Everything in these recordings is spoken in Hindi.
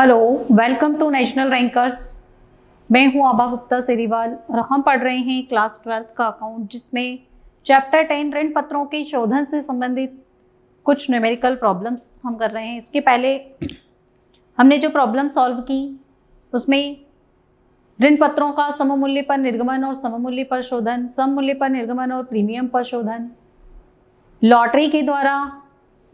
Hello, welcome to National Rankers. मैं हूं आभा गुप्ता सेरीवाल और हम पढ़ रहे हैं क्लास 12 का अकाउंट, जिसमें चैप्टर 10 ऋण पत्रों के शोधन से संबंधित कुछ न्यूमेरिकल प्रॉब्लम्स हम कर रहे हैं। इसके पहले हमने जो प्रॉब्लम सॉल्व की उसमें ऋण पत्रों का सममूल्य पर निर्गमन और सममूल्य पर शोधन, सममूल्य पर निर्गमन और प्रीमियम पर शोधन, लॉटरी के द्वारा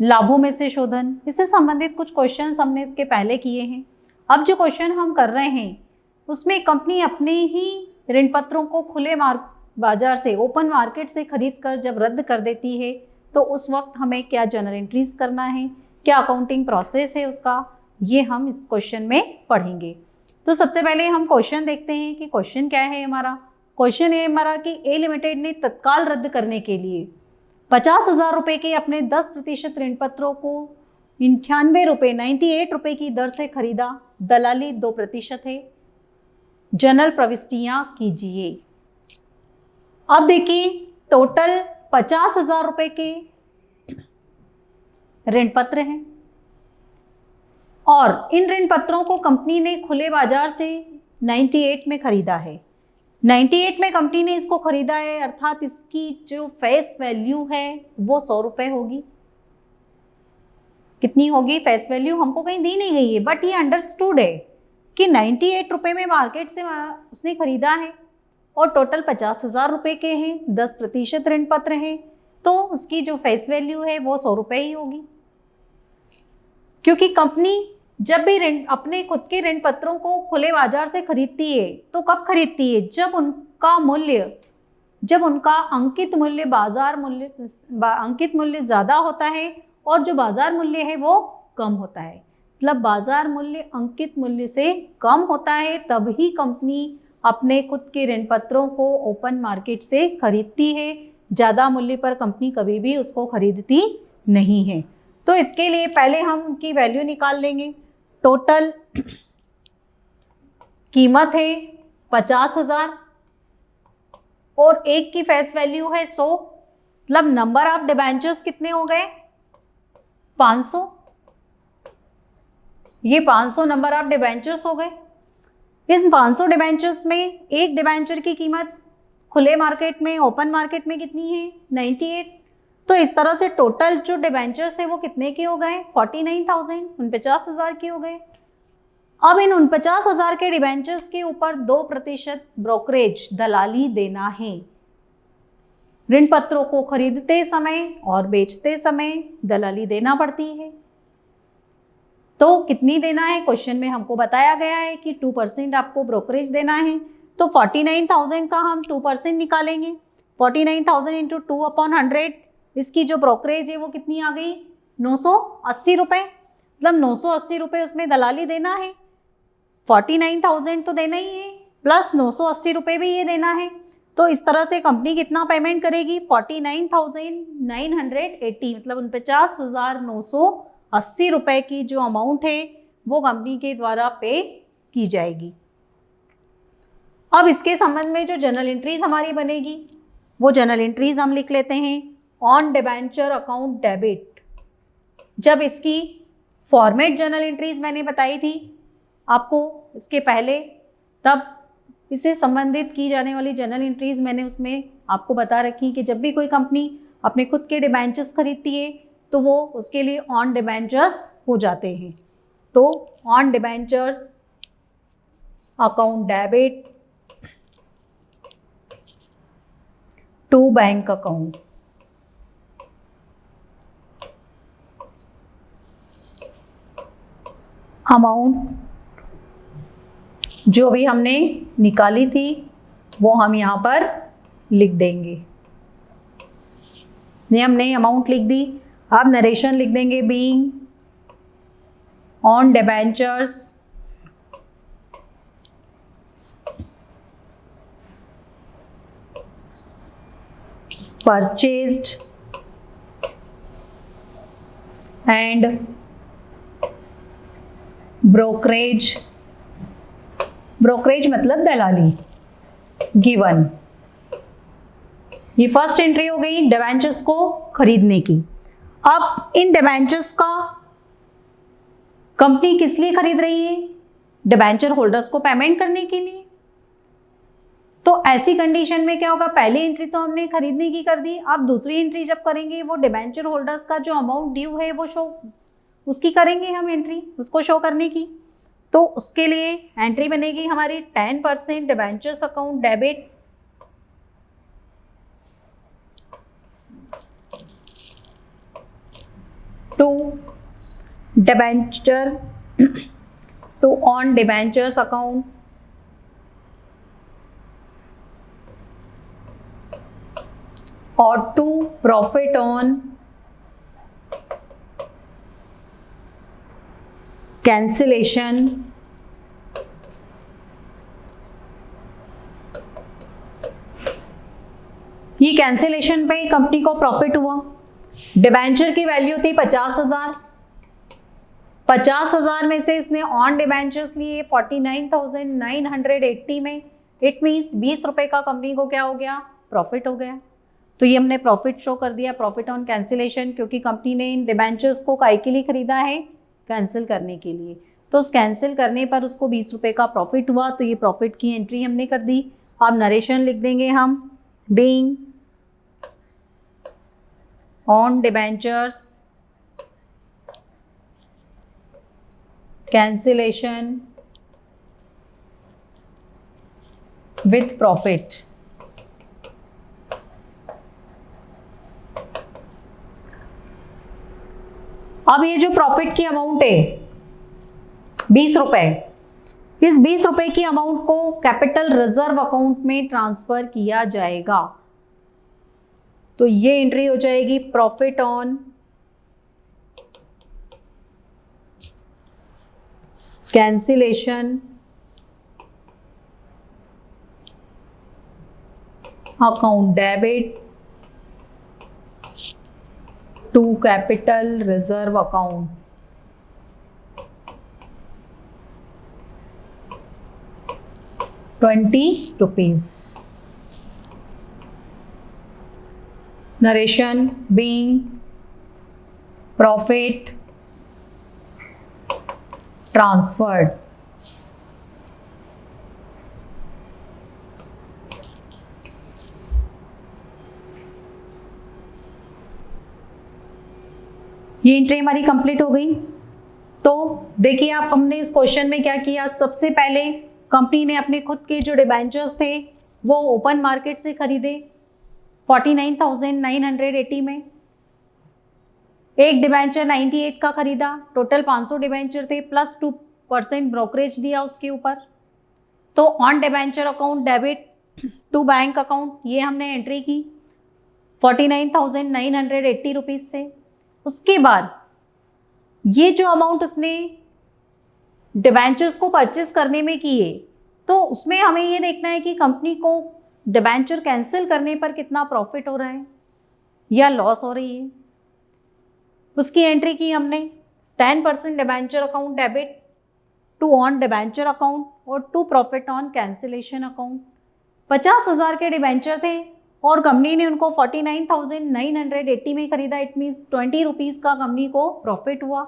लाभों में से शोधन, इससे संबंधित कुछ क्वेश्चंस हमने इसके पहले किए हैं। अब जो क्वेश्चन हम कर रहे हैं उसमें कंपनी अपने ही ऋण पत्रों को खुले बाजार से, ओपन मार्केट से खरीद कर जब रद्द कर देती है तो उस वक्त हमें क्या जर्नल एंट्रीज करना है, क्या अकाउंटिंग प्रोसेस है उसका, ये हम इस क्वेश्चन में पढ़ेंगे। तो सबसे पहले हम क्वेश्चन देखते हैं कि क्वेश्चन क्या है हमारा। क्वेश्चन है हमारा कि ए लिमिटेड ने तत्काल रद्द करने के लिए 50,000 रुपये के अपने 10% ऋण पत्रों को 98 रुपये की दर से खरीदा। दलाली 2% है। जनरल प्रविष्टियां कीजिए। अब देखिए, टोटल 50,000 रुपये के ऋण पत्र हैं और इन ऋण पत्रों को कंपनी ने खुले बाजार से 98 में खरीदा है। 98 में कंपनी ने इसको खरीदा है, अर्थात इसकी जो फेस वैल्यू है वो 100 रुपये होगी। कितनी होगी फेस वैल्यू हमको कहीं दी नहीं गई है, बट ये अंडरस्टूड है कि 98 रुपये में मार्केट से उसने खरीदा है और टोटल 50,000 रुपये के हैं, 10% ऋण पत्र हैं, तो उसकी जो फेस वैल्यू है वो 100 रुपये ही होगी। क्योंकि कंपनी जब भी अपने खुद के ऋण पत्रों को खुले बाजार से खरीदती है तो कब खरीदती है? जब उनका अंकित मूल्य अंकित मूल्य ज़्यादा होता है और जो बाजार मूल्य है वो कम होता है। मतलब बाजार मूल्य अंकित मूल्य से कम होता है, तभी कंपनी अपने खुद के ऋण पत्रों को ओपन मार्केट से खरीदती है। ज़्यादा मूल्य पर कंपनी कभी भी उसको खरीदती नहीं है। तो इसके लिए पहले हम उनकी वैल्यू निकाल लेंगे। टोटल कीमत है 50,000 और एक की फेस वैल्यू है 100, मतलब नंबर ऑफ डिबेंचर्स कितने हो गए? 500। ये 500 नंबर ऑफ डिबेंचर्स हो गए। इस 500 डिबेंचर्स में एक डिबेंचर की कीमत खुले मार्केट में, ओपन मार्केट में कितनी है? 98। तो इस तरह से टोटल जो डिबेंचर्स है वो कितने के हो गए? 49,000, 49,000 के हो गए। अब इन 49,000 के डिबेंचर्स के ऊपर 2% ब्रोकरेज दलाली देना है। ऋण पत्रों को खरीदते समय और बेचते समय दलाली देना पड़ती है। तो कितनी देना है? क्वेश्चन में हमको बताया गया है कि 2% आपको ब्रोकरेज देना है। तो 49,000 का हम 2% निकालेंगे। 49,000 इंटू 2/100, इसकी जो ब्रोकरेज है वो कितनी आ गई? 980 रुपये। मतलब 980 रुपये उसमें दलाली देना है। 49,000 तो देना ही है, प्लस 980 रुपये भी ये देना है। तो इस तरह से कंपनी कितना पेमेंट करेगी? 49,980, मतलब 49,980 रुपये की जो अमाउंट है वो कंपनी के द्वारा पे की जाएगी। अब इसके संबंध में जो जर्नल एंट्रीज हमारी बनेगी वो जर्नल एंट्रीज हम लिख लेते हैं। ऑन डिबेंचर अकाउंट डेबिट, जब इसकी फॉर्मेट जर्नल एंट्रीज मैंने बताई थी आपको इसके पहले, तब इससे संबंधित की जाने वाली जर्नल एंट्रीज मैंने उसमें आपको बता रखी कि जब भी कोई कंपनी अपने खुद के डिबेंचर्स खरीदती है तो वो उसके लिए ऑन डिबेंचर्स हो जाते हैं। तो own debentures account debit to bank account. Amount जो भी हमने निकाली थी वो हम यहाँ पर लिख देंगे। ये हमने अमाउंट लिख दी। अब नरेशन लिख देंगे। Being on debentures purchased and brokerage मतलब दलाली गिवन। ये फर्स्ट एंट्री हो गई डिबेंचर्स को खरीदने की। अब इन डिबेंचर्स का कंपनी किस लिए खरीद रही है? डिबेंचर होल्डर्स को पेमेंट करने के लिए। तो ऐसी कंडीशन में क्या होगा, पहली एंट्री तो हमने खरीदने की कर दी, अब दूसरी एंट्री जब करेंगे वो डिबेंचर होल्डर्स का जो अमाउंट ड्यू है वो शो, उसकी करेंगे हम एंट्री, उसको शो करने की। तो उसके लिए एंट्री बनेगी हमारी 10% debentures account debit to debenture to own debentures account और टू प्रॉफिट ऑन कैंसिलेशन ये कैंसिलेशन पे कंपनी को प्रॉफिट हुआ। डिबेंचर की वैल्यू थी 50,000, 50,000 में से इसने ऑन डिबेंचर्स लिए 49,980 में। इट मीन्स 20 रुपए का कंपनी को क्या हो गया, प्रॉफिट हो गया। तो ये हमने प्रॉफिट शो कर दिया, प्रॉफिट ऑन कैंसिलेशन, क्योंकि कंपनी ने इन डिबेंचर्स को काय के लिए खरीदा है, कैंसिल करने के लिए। तो उस कैंसिल करने पर उसको 20 रुपए का प्रॉफिट हुआ, तो ये प्रॉफिट की एंट्री हमने कर दी। अब नरेशन लिख देंगे हम, being on debentures cancellation with profit. अब ये जो प्रॉफिट की अमाउंट है 20 रुपए, इस 20 रुपए की अमाउंट को कैपिटल रिजर्व अकाउंट में ट्रांसफर किया जाएगा। तो ये एंट्री हो जाएगी profit on cancellation account debit to capital reserve account. ₹20। Narration being profit transferred. ये एंट्री हमारी कंप्लीट हो गई। तो देखिए आप, हमने इस क्वेश्चन में क्या किया, सबसे पहले कंपनी ने अपने खुद के जो डिबेंचर्स थे वो ओपन मार्केट से खरीदे 49,980 में। एक डिबेंचर 98 का खरीदा, टोटल 500 डिबेंचर थे, प्लस 2% ब्रोकरेज दिया उसके ऊपर। तो own debenture account debit to bank account, ये हमने एंट्री की 49,980 रुपीज़ से। उसके बाद ये जो अमाउंट उसने डिबेंचर्स को परचेस करने में किए, तो उसमें हमें ये देखना है कि कंपनी को डिबेंचर कैंसिल करने पर कितना प्रॉफिट हो रहा है या लॉस हो रही है। उसकी एंट्री की हमने 10% debenture account debit to on debenture account और to profit on cancellation account. 50,000 के डिबेंचर थे और कंपनी ने उनको 49,980 में खरीदा। इट मीन्स 20 रुपीज़ का कंपनी को प्रॉफिट हुआ,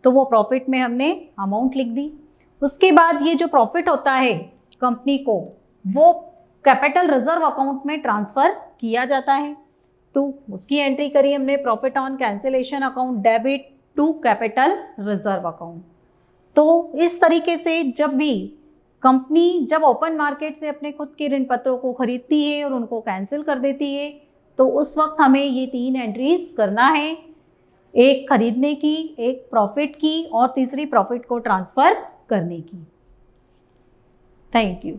तो वो प्रॉफिट में हमने अमाउंट लिख दी। उसके बाद ये जो प्रॉफिट होता है कंपनी को, वो कैपिटल रिजर्व अकाउंट में ट्रांसफ़र किया जाता है। तो उसकी एंट्री करी हमने profit on cancellation account debit to capital reserve account. तो इस तरीके से जब भी कंपनी जब ओपन मार्केट से अपने खुद के ऋण पत्रों को खरीदती है और उनको कैंसिल कर देती है, तो उस वक्त हमें ये 3 एंट्रीज करना है, एक खरीदने की, एक प्रॉफिट की और तीसरी प्रॉफिट को ट्रांसफ़र करने की। Thank you.